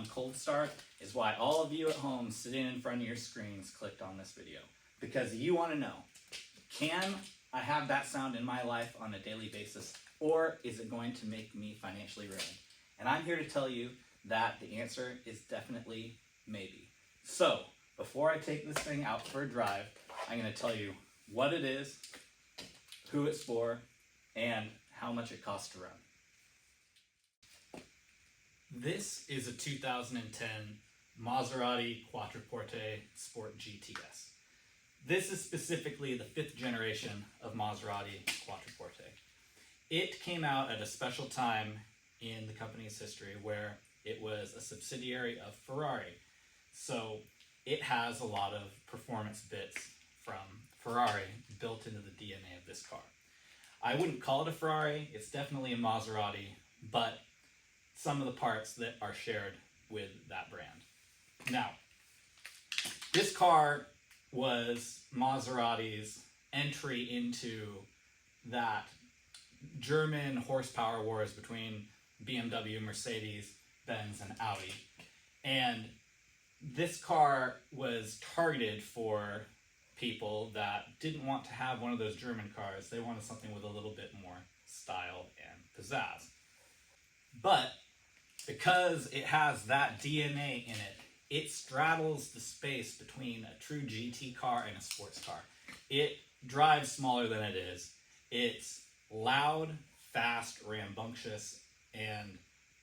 on cold start is why all of you at home sitting in front of your screens clicked on this video. Because you want to know, can I have that sound in my life on a daily basis, or is it going to make me financially ruined? And I'm here to tell you that the answer is definitely maybe. So, before I take this thing out for a drive, I'm going to tell you what it is, who it's for, and how much it costs to run. This is a 2010 Maserati Quattroporte Sport GTS. This is specifically the 5th generation of Maserati Quattroporte. It came out at a special time in the company's history where it was a subsidiary of Ferrari. So it has a lot of performance bits from Ferrari built into the DNA of this car. I wouldn't call it a Ferrari, it's definitely a Maserati, but some of the parts that are shared with that brand. Now, this car was Maserati's entry into that German horsepower wars between BMW, Mercedes, Benz, and Audi. And this car was targeted for people that didn't want to have one of those German cars. They wanted something with a little bit more style and pizzazz. But because it has that DNA in it, it straddles the space between a true GT car and a sports car. It drives smaller than it is. It's loud, fast, rambunctious, and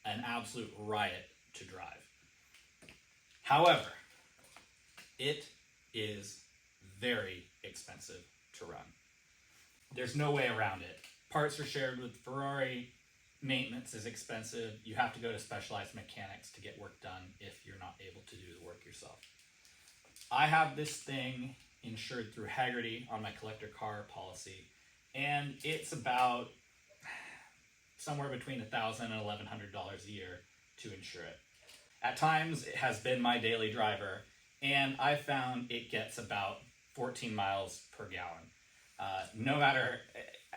an absolute riot to drive. However, it is very expensive to run. There's no way around it. Parts are shared with Ferrari. Maintenance is expensive. You have to go to specialized mechanics to get work done if you're not able to do the work yourself. I have this thing insured through Haggerty on my collector car policy, and it's about somewhere between $1,000 and $1,100 a year to insure it. At times, it has been my daily driver, and I found it gets about 14 miles per gallon. No matter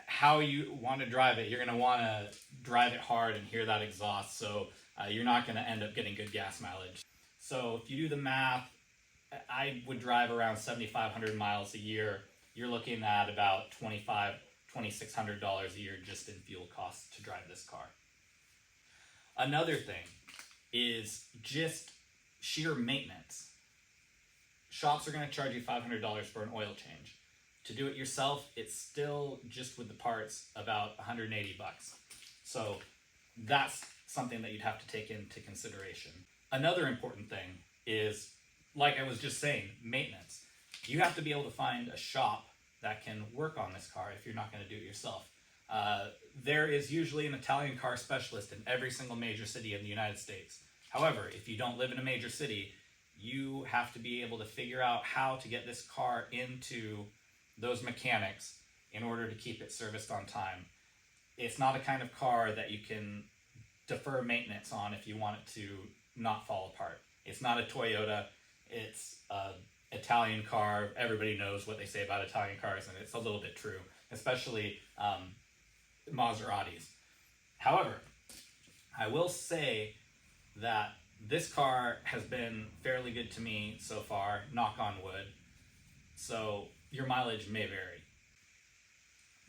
how you want to drive it, you're going to want to drive it hard and hear that exhaust, so you're not going to end up getting good gas mileage. So if you do the math, I would drive around 7,500 miles a year. You're looking at about $2,600 a year just in fuel costs to drive this car. Another thing is just sheer maintenance. Shops are going to charge you $500 for an oil change. To do it yourself, it's still, just with the parts, about $180. So that's something that you'd have to take into consideration. Another important thing is, like I was just saying, maintenance. You have to be able to find a shop that can work on this car if you're not going to do it yourself. There is usually an Italian car specialist in every single major city in the United States. However, if you don't live in a major city, you have to be able to figure out how to get this car into those mechanics in order to keep it serviced on time. It's not a kind of car that you can defer maintenance on if you want it to not fall apart. It's not a Toyota, it's an Italian car. Everybody knows what they say about Italian cars, and it's a little bit true, especially Maseratis. However, I will say that this car has been fairly good to me so far, knock on wood, so your mileage may vary.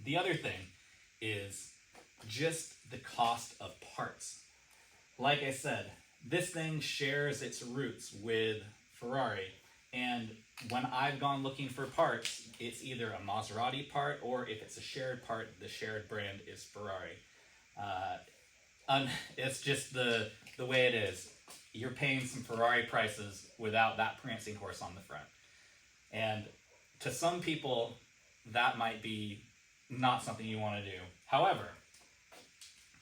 The other thing is just the cost of parts. Like I said, this thing shares its roots with Ferrari, and when I've gone looking for parts, it's either a Maserati part, or if it's a shared part, the shared brand is Ferrari. It's just the way it is. You're paying some Ferrari prices without that prancing horse on the front. And to some people, that might be not something you want to do. However,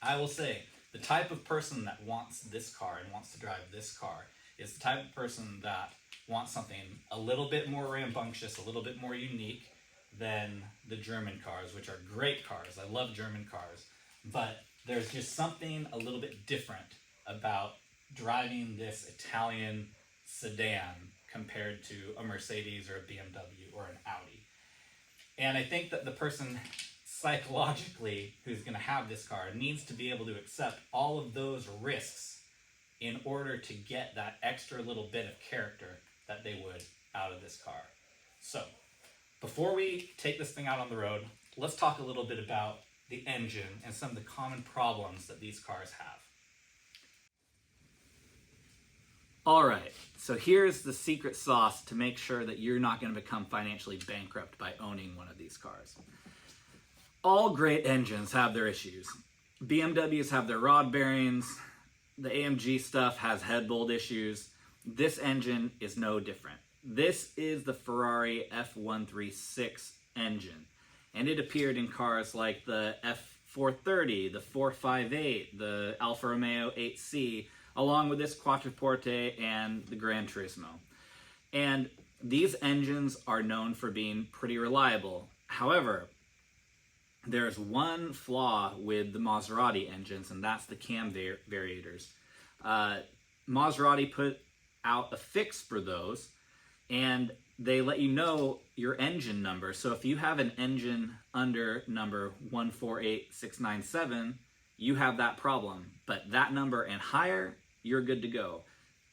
I will say, the type of person that wants this car and wants to drive this car is the type of person that wants something a little bit more rambunctious, a little bit more unique than the German cars, which are great cars. I love German cars. But there's just something a little bit different about driving this Italian sedan compared to a Mercedes or a BMW or an Audi. And I think that the person psychologically who's going to have this car needs to be able to accept all of those risks in order to get that extra little bit of character that they would out of this car. So, before we take this thing out on the road, let's talk a little bit about the engine and some of the common problems that these cars have. All right, so here's the secret sauce to make sure that you're not going to become financially bankrupt by owning one of these cars. All great engines have their issues. BMWs have their rod bearings, the AMG stuff has head bolt issues. This engine is no different. This is the Ferrari F136 engine, and it appeared in cars like the F430, the 458, the Alfa Romeo 8C, along with this Quattroporte and the Gran Turismo. And these engines are known for being pretty reliable. However, there's one flaw with the Maserati engines, and that's the cam variators. Maserati put out a fix for those, and they let you know your engine number. So if you have an engine under number 148697, you have that problem. But that number and higher, you're good to go.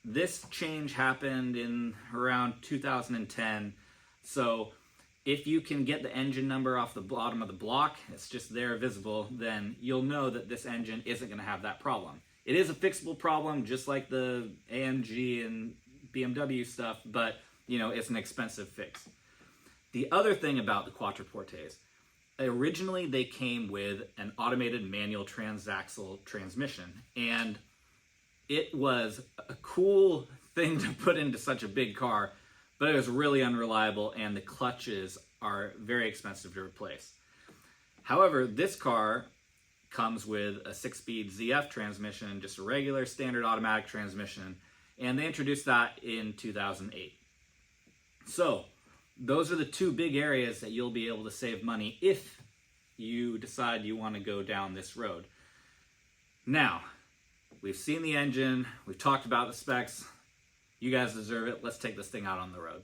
This change happened in around 2010. So if you can get the engine number off the bottom of the block, it's just there visible, then you'll know that this engine isn't going to have that problem. It is a fixable problem, just like the AMG and BMW stuff, but it's an expensive fix. The other thing about the Quattroportes, originally they came with an automated manual transaxle transmission, and it was a cool thing to put into such a big car, but it was really unreliable, and the clutches are very expensive to replace. However, this car comes with a 6-speed ZF transmission, just a regular standard automatic transmission, and they introduced that in 2008. So, those are the two big areas that you'll be able to save money if you decide you want to go down this road. Now, we've seen the engine, we've talked about the specs. You guys deserve it. Let's take this thing out on the road.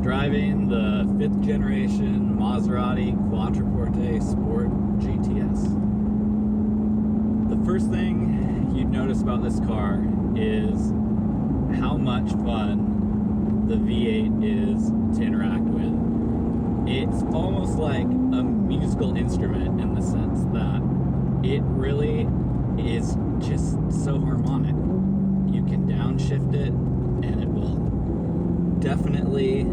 Driving the 5th generation Maserati Quattroporte Sport GTS. The first thing you'd notice about this car is how much fun the V8 is to interact with. It's almost like a musical instrument in the sense that it really is just so harmonic. You can downshift it and it will definitely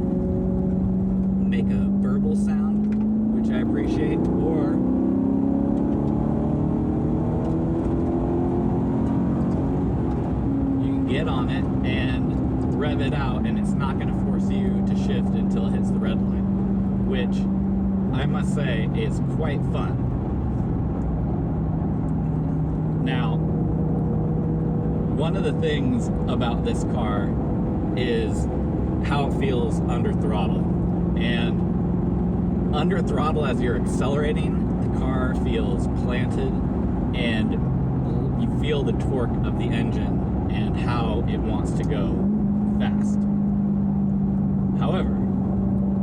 make a burble sound, which I appreciate, or you can get on it and rev it out and it's not going to force you to shift until it hits the red line, which I must say is quite fun. Now, one of the things about this car is how it feels under throttle. And under throttle, as you're accelerating, the car feels planted and you feel the torque of the engine and how it wants to go fast. However,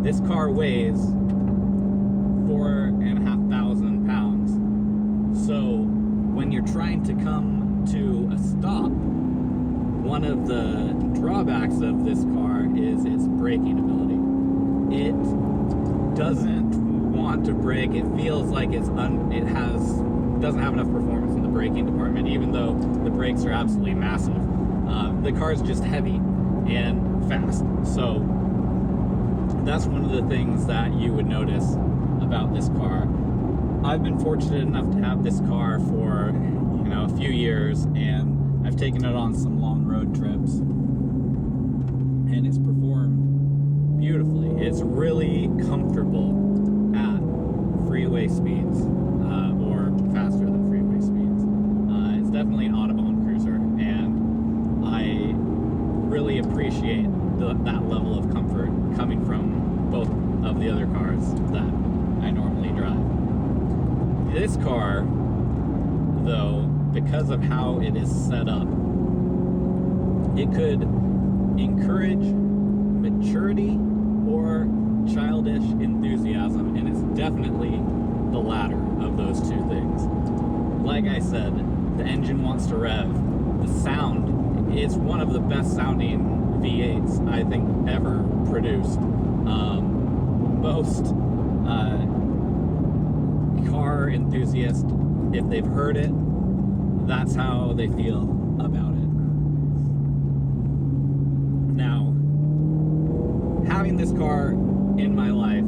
this car weighs 4,500 pounds. So when you're trying to come to a stop, one of the drawbacks of this car is its braking ability. It doesn't want to brake. It feels like it doesn't have enough performance in the braking department, even though the brakes are absolutely massive. The car is just heavy and fast. So that's one of the things that you would notice about this car. I've been fortunate enough to have this car for a few years, and I've taken it on some long road trips, and it's performed beautifully. It's really comfortable at freeway speeds, or faster than freeway speeds. definitely an Autobahn cruiser, and I really appreciate that level of comfort coming from both of the other cars that I normally drive. This car, though, because of how it is set up, it could encourage maturity or childish enthusiasm, and it's definitely the latter of those two things. Like I said, the engine wants to rev. The sound, it's one of the best sounding V8s I think ever produced. Most car enthusiasts, if they've heard it, that's how they feel about it. Now, having this car in my life,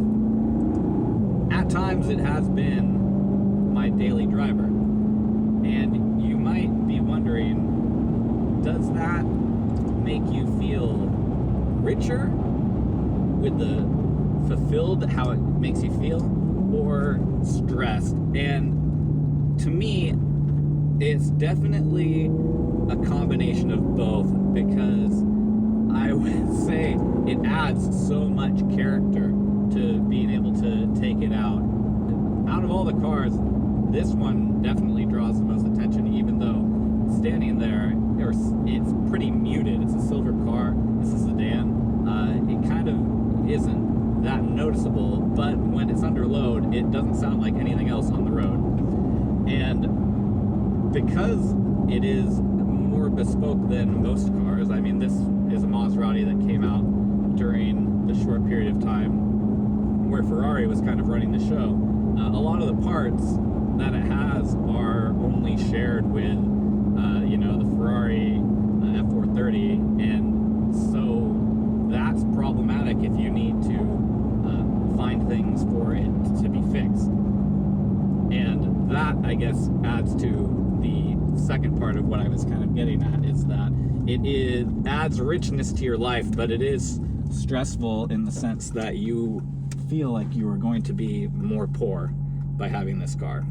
at times it has been my daily driver. And you might be wondering, does that make you feel richer with the fulfilled, how it makes you feel, or stressed? And to me, it's definitely a combination of both, because I would say it adds so much character to being able to take it out. Out of all the cars, this one definitely draws the most attention, even though standing there, it's pretty muted. It's a silver car, it's a sedan. It kind of isn't that noticeable, but when it's under load, it doesn't sound like anything else on the road. And because it is more bespoke than most cars, I mean, this is a Maserati that came out during the short period of time where Ferrari was kind of running the show. A lot of the parts that it has are only shared with, the Ferrari F430, and so that's problematic if you need to find things for it to be fixed. And that, I guess, adds to the second part of what I was kind of getting at, is that it adds richness to your life, but it is stressful in the sense that you feel like you are going to be more poor by having this car.